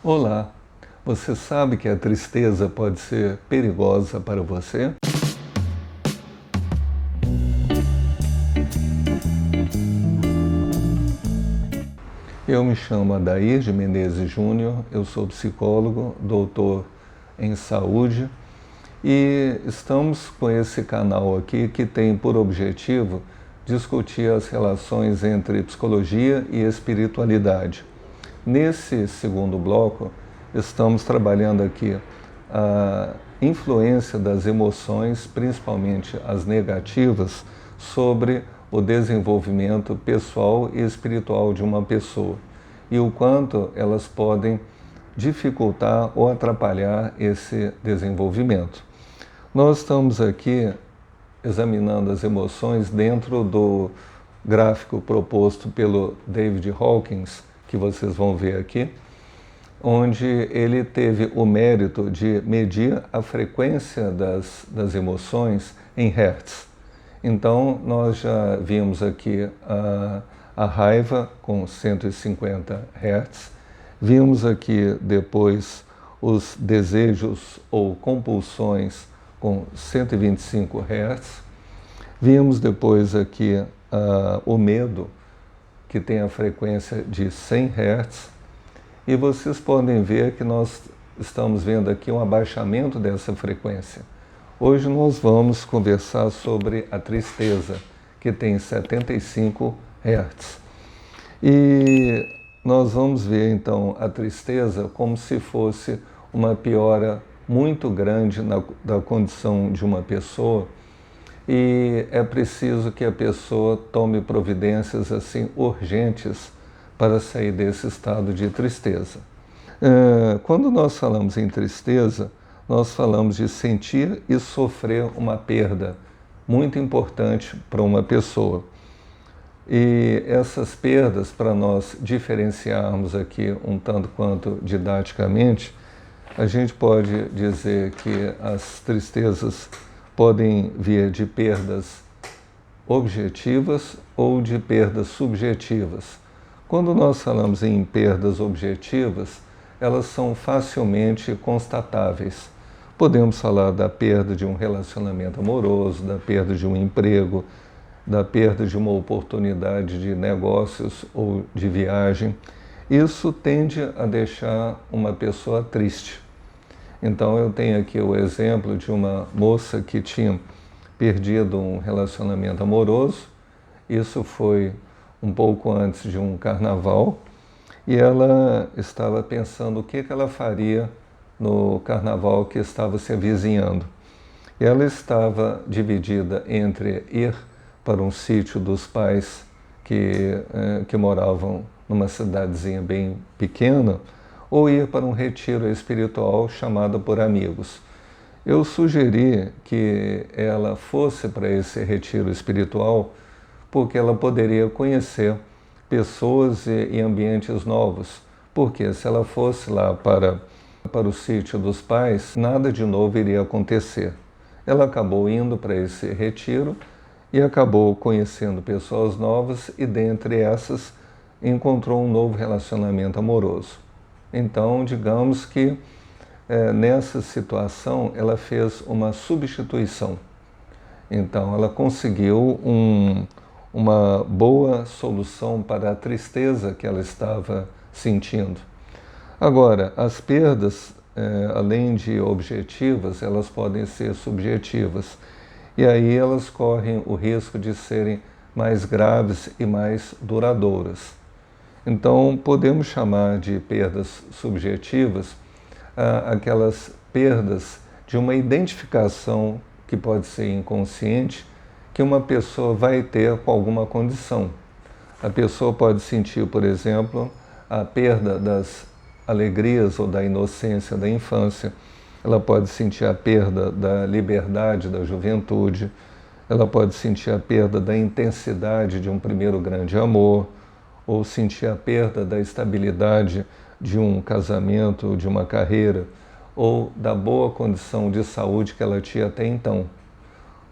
Olá, você sabe que a tristeza pode ser perigosa para você? Eu me chamo Adair de Menezes Júnior, eu sou psicólogo, doutor em saúde e estamos com esse canal aqui que tem por objetivo discutir as relações entre psicologia e espiritualidade. Nesse segundo bloco, estamos trabalhando aqui a influência das emoções, principalmente as negativas, sobre o desenvolvimento pessoal e espiritual de uma pessoa e o quanto elas podem dificultar ou atrapalhar esse desenvolvimento. Nós estamos aqui examinando as emoções dentro do gráfico proposto pelo David Hawkins, que vocês vão ver aqui, onde ele teve o mérito de medir a frequência das emoções em hertz. Então, nós já vimos aqui a raiva com 150 hertz, vimos aqui depois os desejos ou compulsões com 125 hertz, vimos depois aqui o medo, que tem a frequência de 100 Hz, e vocês podem ver que nós estamos vendo aqui um abaixamento dessa frequência. Hoje nós vamos conversar sobre a tristeza, que tem 75 Hz. E nós vamos ver então a tristeza como se fosse uma piora muito grande da condição de uma pessoa, e é preciso que a pessoa tome providências assim urgentes para sair desse estado de tristeza. Quando nós falamos em tristeza, nós falamos de sentir e sofrer uma perda muito importante para uma pessoa. E essas perdas, para nós diferenciarmos aqui um tanto quanto didaticamente, a gente pode dizer que as tristezas podem vir de perdas objetivas ou de perdas subjetivas. Quando nós falamos em perdas objetivas, elas são facilmente constatáveis. Podemos falar da perda de um relacionamento amoroso, da perda de um emprego, da perda de uma oportunidade de negócios ou de viagem. Isso tende a deixar uma pessoa triste. Então eu tenho aqui o exemplo de uma moça que tinha perdido um relacionamento amoroso. Isso foi um pouco antes de um carnaval, e ela estava pensando o que ela faria no carnaval que estava se avizinhando. E ela estava dividida entre ir para um sítio dos pais que moravam numa cidadezinha bem pequena, ou ir para um retiro espiritual chamado por amigos. Eu sugeri que ela fosse para esse retiro espiritual porque ela poderia conhecer pessoas e ambientes novos. Porque se ela fosse lá para o sítio dos pais, nada de novo iria acontecer. Ela acabou indo para esse retiro e acabou conhecendo pessoas novas e, dentre essas, encontrou um novo relacionamento amoroso. Então, digamos que nessa situação ela fez uma substituição. Então, ela conseguiu uma boa solução para a tristeza que ela estava sentindo. Agora, as perdas, além de objetivas, elas podem ser subjetivas. E aí elas correm o risco de serem mais graves e mais duradouras. Então, podemos chamar de perdas subjetivas aquelas perdas de uma identificação que pode ser inconsciente que uma pessoa vai ter com alguma condição. A pessoa pode sentir, por exemplo, a perda das alegrias ou da inocência da infância. Ela pode sentir a perda da liberdade da juventude. Ela pode sentir a perda da intensidade de um primeiro grande amor, ou sentir a perda da estabilidade de um casamento, de uma carreira, ou da boa condição de saúde que ela tinha até então.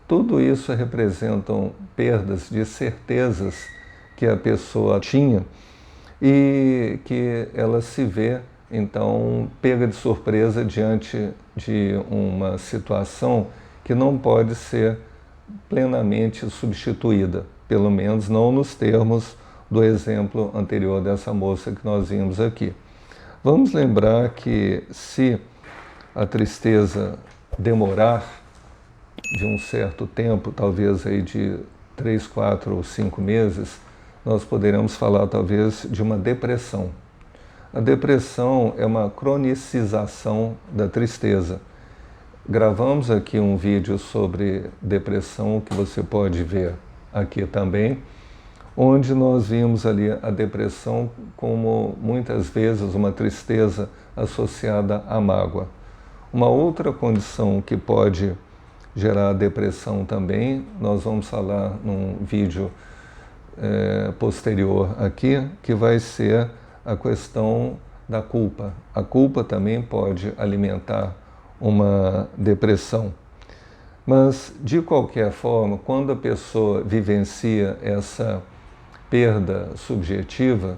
Tudo isso representam perdas de certezas que a pessoa tinha e que ela se vê então pega de surpresa diante de uma situação que não pode ser plenamente substituída, pelo menos não nos termos do exemplo anterior dessa moça que nós vimos aqui. Vamos lembrar que se a tristeza demorar de um certo tempo, talvez aí de 3, 4 ou 5 meses, nós poderemos falar talvez de uma depressão. A depressão é uma cronicização da tristeza. Gravamos aqui um vídeo sobre depressão que você pode ver aqui também, onde nós vimos ali a depressão como muitas vezes uma tristeza associada à mágoa. Uma outra condição que pode gerar depressão também, nós vamos falar num vídeo posterior aqui, que vai ser a questão da culpa. A culpa também pode alimentar uma depressão. Mas, de qualquer forma, quando a pessoa vivencia essa perda subjetiva,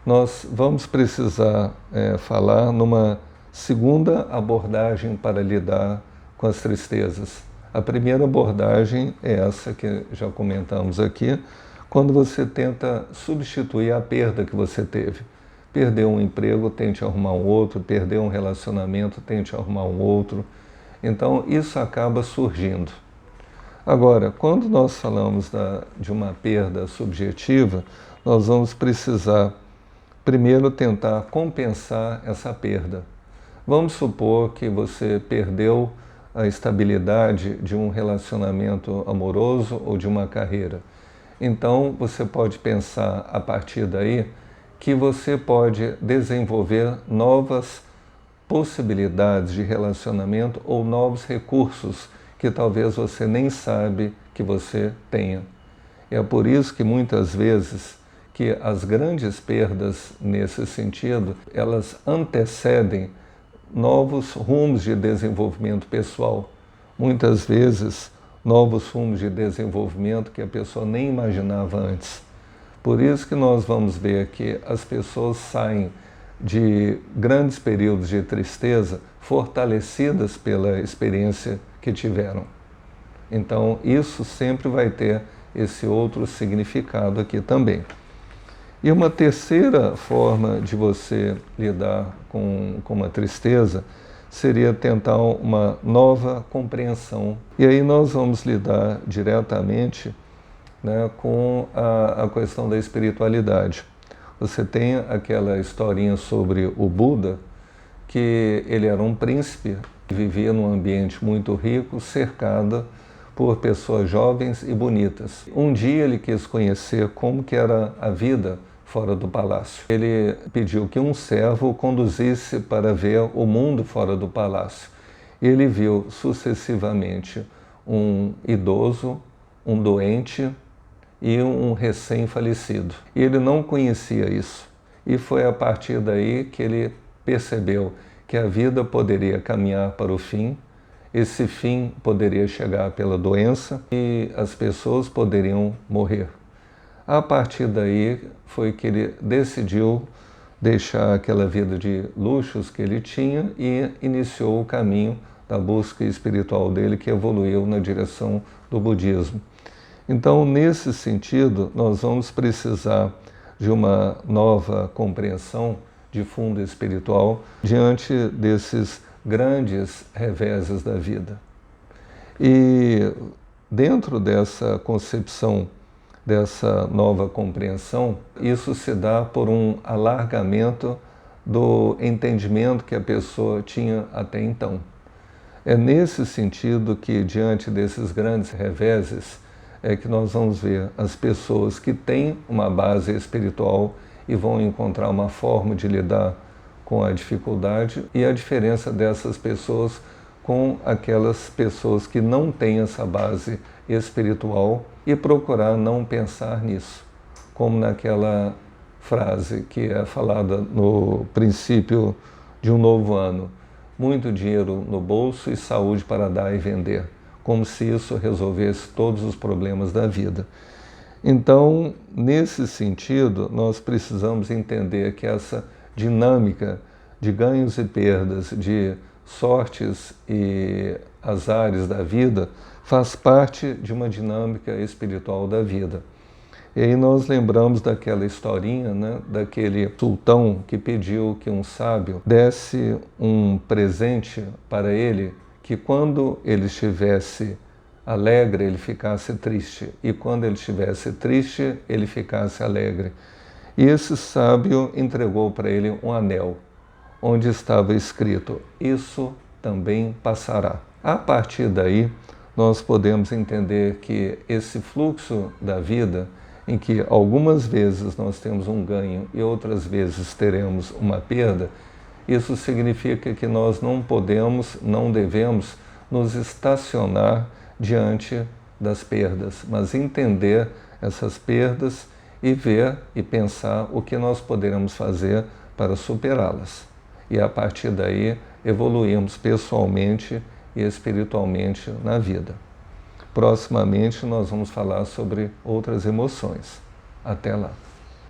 nós vamos precisar falar numa segunda abordagem para lidar com as tristezas. A primeira abordagem é essa que já comentamos aqui, quando você tenta substituir a perda que você teve. Perdeu um emprego, tente arrumar um outro, perdeu um relacionamento, tente arrumar um outro. Então, isso acaba surgindo. Agora, quando nós falamos de uma perda subjetiva, nós vamos precisar primeiro tentar compensar essa perda. Vamos supor que você perdeu a estabilidade de um relacionamento amoroso ou de uma carreira. Então, você pode pensar a partir daí que você pode desenvolver novas possibilidades de relacionamento ou novos recursos que talvez você nem sabe que você tenha. É por isso que muitas vezes que as grandes perdas nesse sentido, elas antecedem novos rumos de desenvolvimento pessoal. Muitas vezes, novos rumos de desenvolvimento que a pessoa nem imaginava antes. Por isso que nós vamos ver que as pessoas saem de grandes períodos de tristeza fortalecidas pela experiência que tiveram. Então, isso sempre vai ter esse outro significado aqui também. E uma terceira forma de você lidar com uma tristeza seria tentar uma nova compreensão. E aí nós vamos lidar diretamente, né, com a questão da espiritualidade. Você tem aquela historinha sobre o Buda, que ele era um príncipe, que vivia num ambiente muito rico, cercado por pessoas jovens e bonitas. Um dia ele quis conhecer como que era a vida fora do palácio. Ele pediu que um servo o conduzisse para ver o mundo fora do palácio. Ele viu sucessivamente um idoso, um doente e um recém-falecido. E ele não conhecia isso. E foi a partir daí que ele percebeu que a vida poderia caminhar para o fim, esse fim poderia chegar pela doença e as pessoas poderiam morrer. A partir daí foi que ele decidiu deixar aquela vida de luxos que ele tinha e iniciou o caminho da busca espiritual dele, que evoluiu na direção do budismo. Então, nesse sentido, nós vamos precisar de uma nova compreensão de fundo espiritual diante desses grandes reveses da vida. E dentro dessa concepção, dessa nova compreensão, isso se dá por um alargamento do entendimento que a pessoa tinha até então. É nesse sentido que, diante desses grandes reveses, é que nós vamos ver as pessoas que têm uma base espiritual e vão encontrar uma forma de lidar com a dificuldade e a diferença dessas pessoas com aquelas pessoas que não têm essa base espiritual e procurar não pensar nisso, como naquela frase que é falada no princípio de um novo ano: muito dinheiro no bolso e saúde para dar e vender, como se isso resolvesse todos os problemas da vida. Então, nesse sentido, nós precisamos entender que essa dinâmica de ganhos e perdas, de sortes e azares da vida, faz parte de uma dinâmica espiritual da vida. E aí nós lembramos daquela historinha, né, daquele sultão que pediu que um sábio desse um presente para ele, que quando ele estivesse alegre, ele ficasse triste, e quando ele estivesse triste, ele ficasse alegre. E esse sábio entregou para ele um anel, onde estava escrito: isso também passará. A partir daí, nós podemos entender que esse fluxo da vida, em que algumas vezes nós temos um ganho e outras vezes teremos uma perda, isso significa que nós não podemos, não devemos nos estacionar diante das perdas, mas entender essas perdas e ver e pensar o que nós poderemos fazer para superá-las. E a partir daí evoluirmos pessoalmente e espiritualmente na vida. Proximamente nós vamos falar sobre outras emoções. Até lá!